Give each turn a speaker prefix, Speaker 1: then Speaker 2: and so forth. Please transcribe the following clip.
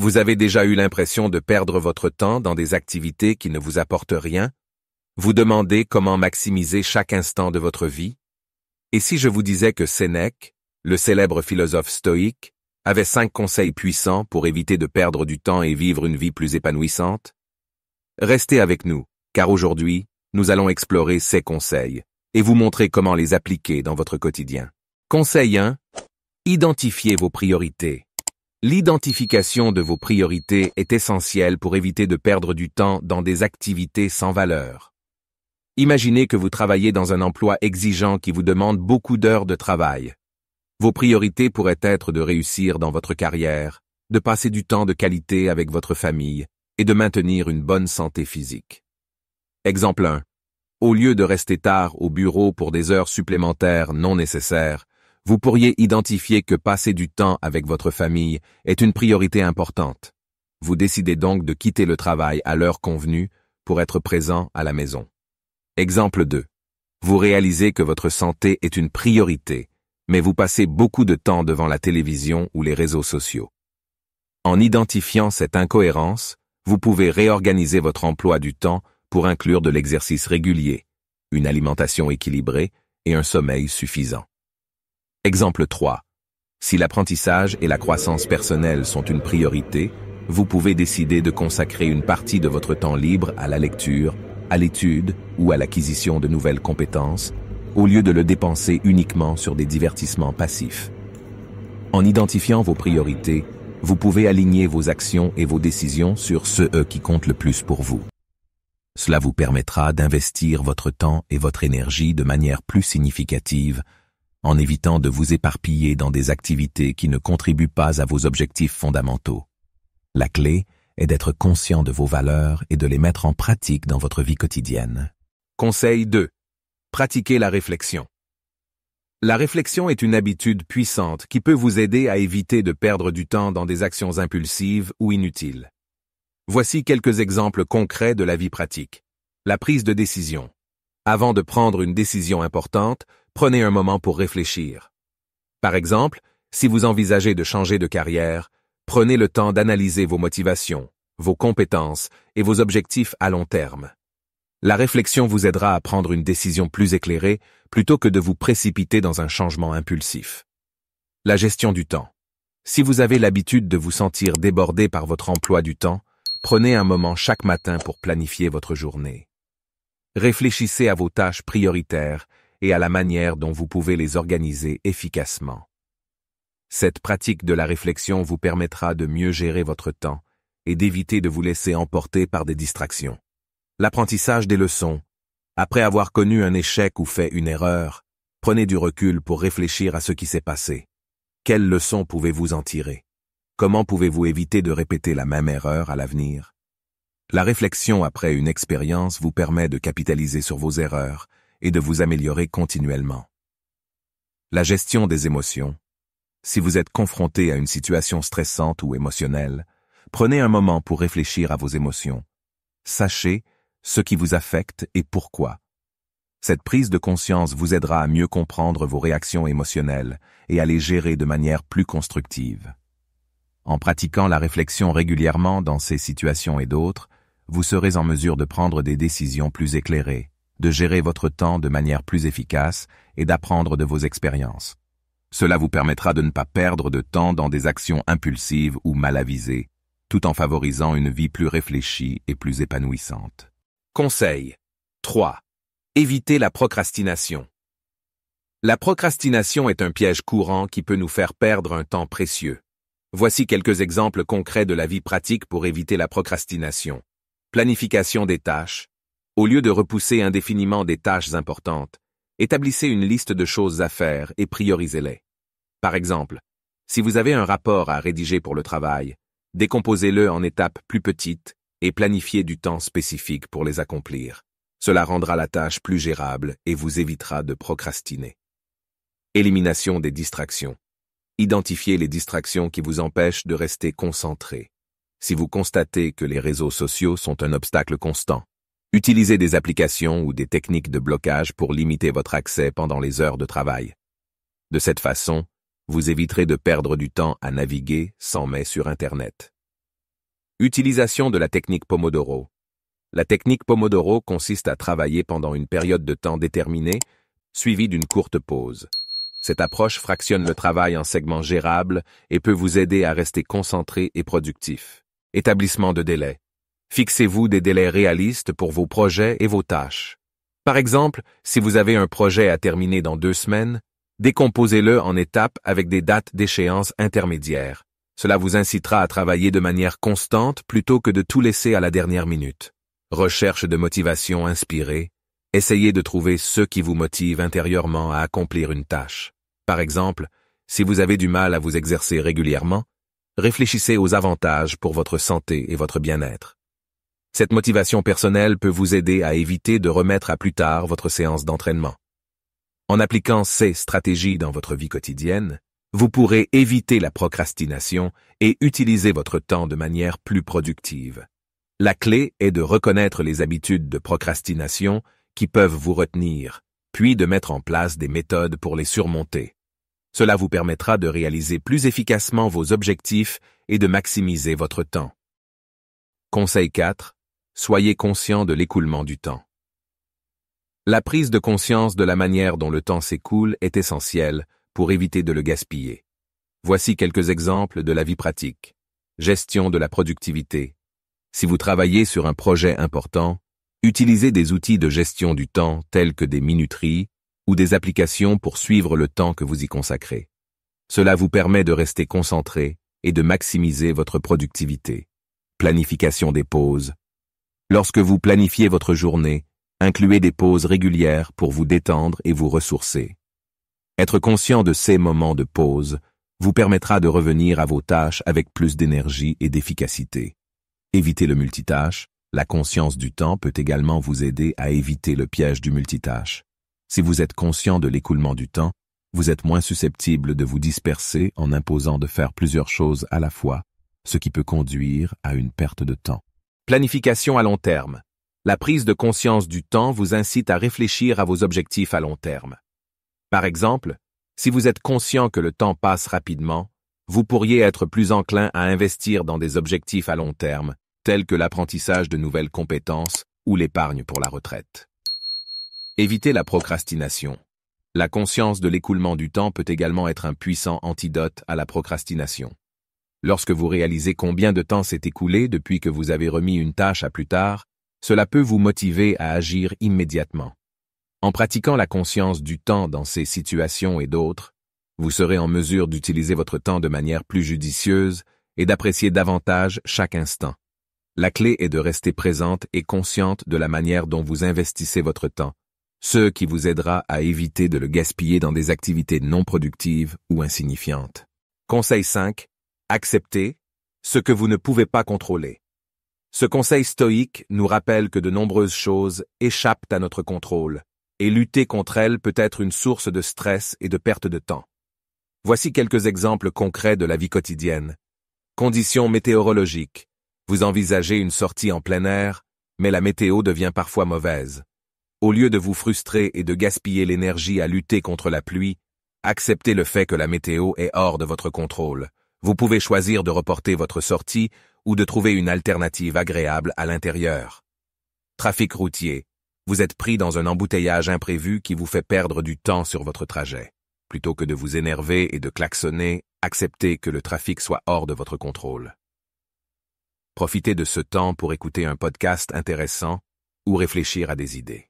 Speaker 1: Vous avez déjà eu l'impression de perdre votre temps dans des activités qui ne vous apportent rien? Vous demandez comment maximiser chaque instant de votre vie? Et si je vous disais que Sénèque, le célèbre philosophe stoïque, avait 5 conseils puissants pour éviter de perdre du temps et vivre une vie plus épanouissante? Restez avec nous, car aujourd'hui, nous allons explorer ces conseils et vous montrer comment les appliquer dans votre quotidien. Conseil 1. Identifiez vos priorités. L'identification de vos priorités est essentielle pour éviter de perdre du temps dans des activités sans valeur. Imaginez que vous travaillez dans un emploi exigeant qui vous demande beaucoup d'heures de travail. Vos priorités pourraient être de réussir dans votre carrière, de passer du temps de qualité avec votre famille et de maintenir une bonne santé physique. Exemple 1. Au lieu de rester tard au bureau pour des heures supplémentaires non nécessaires, vous pourriez identifier que passer du temps avec votre famille est une priorité importante. Vous décidez donc de quitter le travail à l'heure convenue pour être présent à la maison. Exemple 2. Vous réalisez que votre santé est une priorité, mais vous passez beaucoup de temps devant la télévision ou les réseaux sociaux. En identifiant cette incohérence, vous pouvez réorganiser votre emploi du temps pour inclure de l'exercice régulier, une alimentation équilibrée et un sommeil suffisant. Exemple 3. Si l'apprentissage et la croissance personnelle sont une priorité, vous pouvez décider de consacrer une partie de votre temps libre à la lecture, à l'étude ou à l'acquisition de nouvelles compétences, au lieu de le dépenser uniquement sur des divertissements passifs. En identifiant vos priorités, vous pouvez aligner vos actions et vos décisions sur ceux qui comptent le plus pour vous. Cela vous permettra d'investir votre temps et votre énergie de manière plus significative, en évitant de vous éparpiller dans des activités qui ne contribuent pas à vos objectifs fondamentaux. La clé est d'être conscient de vos valeurs et de les mettre en pratique dans votre vie quotidienne. Conseil 2. Pratiquez la réflexion. La réflexion est une habitude puissante qui peut vous aider à éviter de perdre du temps dans des actions impulsives ou inutiles. Voici quelques exemples concrets de la vie pratique. La prise de décision. Avant de prendre une décision importante, prenez un moment pour réfléchir. Par exemple, si vous envisagez de changer de carrière, prenez le temps d'analyser vos motivations, vos compétences et vos objectifs à long terme. La réflexion vous aidera à prendre une décision plus éclairée plutôt que de vous précipiter dans un changement impulsif. La gestion du temps. Si vous avez l'habitude de vous sentir débordé par votre emploi du temps, prenez un moment chaque matin pour planifier votre journée. Réfléchissez à vos tâches prioritaires et à la manière dont vous pouvez les organiser efficacement. Cette pratique de la réflexion vous permettra de mieux gérer votre temps et d'éviter de vous laisser emporter par des distractions. L'apprentissage des leçons. Après avoir connu un échec ou fait une erreur, prenez du recul pour réfléchir à ce qui s'est passé. Quelles leçons pouvez-vous en tirer? Comment pouvez-vous éviter de répéter la même erreur à l'avenir? La réflexion après une expérience vous permet de capitaliser sur vos erreurs et de vous améliorer continuellement. La gestion des émotions. Si vous êtes confronté à une situation stressante ou émotionnelle, prenez un moment pour réfléchir à vos émotions. Sachez ce qui vous affecte et pourquoi. Cette prise de conscience vous aidera à mieux comprendre vos réactions émotionnelles et à les gérer de manière plus constructive. En pratiquant la réflexion régulièrement dans ces situations et d'autres, vous serez en mesure de prendre des décisions plus éclairées, de gérer votre temps de manière plus efficace et d'apprendre de vos expériences. Cela vous permettra de ne pas perdre de temps dans des actions impulsives ou mal avisées, tout en favorisant une vie plus réfléchie et plus épanouissante. Conseil 3. Évitez la procrastination. La procrastination est un piège courant qui peut nous faire perdre un temps précieux. Voici quelques exemples concrets de la vie pratique pour éviter la procrastination. Planification des tâches. Au lieu de repousser indéfiniment des tâches importantes, établissez une liste de choses à faire et priorisez-les. Par exemple, si vous avez un rapport à rédiger pour le travail, décomposez-le en étapes plus petites et planifiez du temps spécifique pour les accomplir. Cela rendra la tâche plus gérable et vous évitera de procrastiner. Élimination des distractions. Identifiez les distractions qui vous empêchent de rester concentré. Si vous constatez que les réseaux sociaux sont un obstacle constant, utilisez des applications ou des techniques de blocage pour limiter votre accès pendant les heures de travail. De cette façon, vous éviterez de perdre du temps à naviguer sans mais sur Internet. Utilisation de la technique Pomodoro. La technique Pomodoro consiste à travailler pendant une période de temps déterminée, suivie d'une courte pause. Cette approche fractionne le travail en segments gérables et peut vous aider à rester concentré et productif. Établissement de délais. Fixez-vous des délais réalistes pour vos projets et vos tâches. Par exemple, si vous avez un projet à terminer dans 2 semaines, décomposez-le en étapes avec des dates d'échéance intermédiaires. Cela vous incitera à travailler de manière constante plutôt que de tout laisser à la dernière minute. Recherche de motivation inspirée. Essayez de trouver ce qui vous motive intérieurement à accomplir une tâche. Par exemple, si vous avez du mal à vous exercer régulièrement, réfléchissez aux avantages pour votre santé et votre bien-être. Cette motivation personnelle peut vous aider à éviter de remettre à plus tard votre séance d'entraînement. En appliquant ces stratégies dans votre vie quotidienne, vous pourrez éviter la procrastination et utiliser votre temps de manière plus productive. La clé est de reconnaître les habitudes de procrastination qui peuvent vous retenir, puis de mettre en place des méthodes pour les surmonter. Cela vous permettra de réaliser plus efficacement vos objectifs et de maximiser votre temps. Conseil 4. Soyez conscient de l'écoulement du temps. La prise de conscience de la manière dont le temps s'écoule est essentielle pour éviter de le gaspiller. Voici quelques exemples de la vie pratique. Gestion de la productivité. Si vous travaillez sur un projet important, utilisez des outils de gestion du temps tels que des minuteries ou des applications pour suivre le temps que vous y consacrez. Cela vous permet de rester concentré et de maximiser votre productivité. Planification des pauses. Lorsque vous planifiez votre journée, incluez des pauses régulières pour vous détendre et vous ressourcer. Être conscient de ces moments de pause vous permettra de revenir à vos tâches avec plus d'énergie et d'efficacité. Évitez le multitâche. La conscience du temps peut également vous aider à éviter le piège du multitâche. Si vous êtes conscient de l'écoulement du temps, vous êtes moins susceptible de vous disperser en imposant de faire plusieurs choses à la fois, ce qui peut conduire à une perte de temps. Planification à long terme. La prise de conscience du temps vous incite à réfléchir à vos objectifs à long terme. Par exemple, si vous êtes conscient que le temps passe rapidement, vous pourriez être plus enclin à investir dans des objectifs à long terme, tels que l'apprentissage de nouvelles compétences ou l'épargne pour la retraite. Évitez la procrastination. La conscience de l'écoulement du temps peut également être un puissant antidote à la procrastination. Lorsque vous réalisez combien de temps s'est écoulé depuis que vous avez remis une tâche à plus tard, cela peut vous motiver à agir immédiatement. En pratiquant la conscience du temps dans ces situations et d'autres, vous serez en mesure d'utiliser votre temps de manière plus judicieuse et d'apprécier davantage chaque instant. La clé est de rester présente et consciente de la manière dont vous investissez votre temps, ce qui vous aidera à éviter de le gaspiller dans des activités non productives ou insignifiantes. Conseil 5. Acceptez ce que vous ne pouvez pas contrôler. Ce conseil stoïque nous rappelle que de nombreuses choses échappent à notre contrôle, et lutter contre elles peut être une source de stress et de perte de temps. Voici quelques exemples concrets de la vie quotidienne. Conditions météorologiques. Vous envisagez une sortie en plein air, mais la météo devient parfois mauvaise. Au lieu de vous frustrer et de gaspiller l'énergie à lutter contre la pluie, acceptez le fait que la météo est hors de votre contrôle. Vous pouvez choisir de reporter votre sortie ou de trouver une alternative agréable à l'intérieur. Trafic routier. Vous êtes pris dans un embouteillage imprévu qui vous fait perdre du temps sur votre trajet. Plutôt que de vous énerver et de klaxonner, acceptez que le trafic soit hors de votre contrôle. Profitez de ce temps pour écouter un podcast intéressant ou réfléchir à des idées.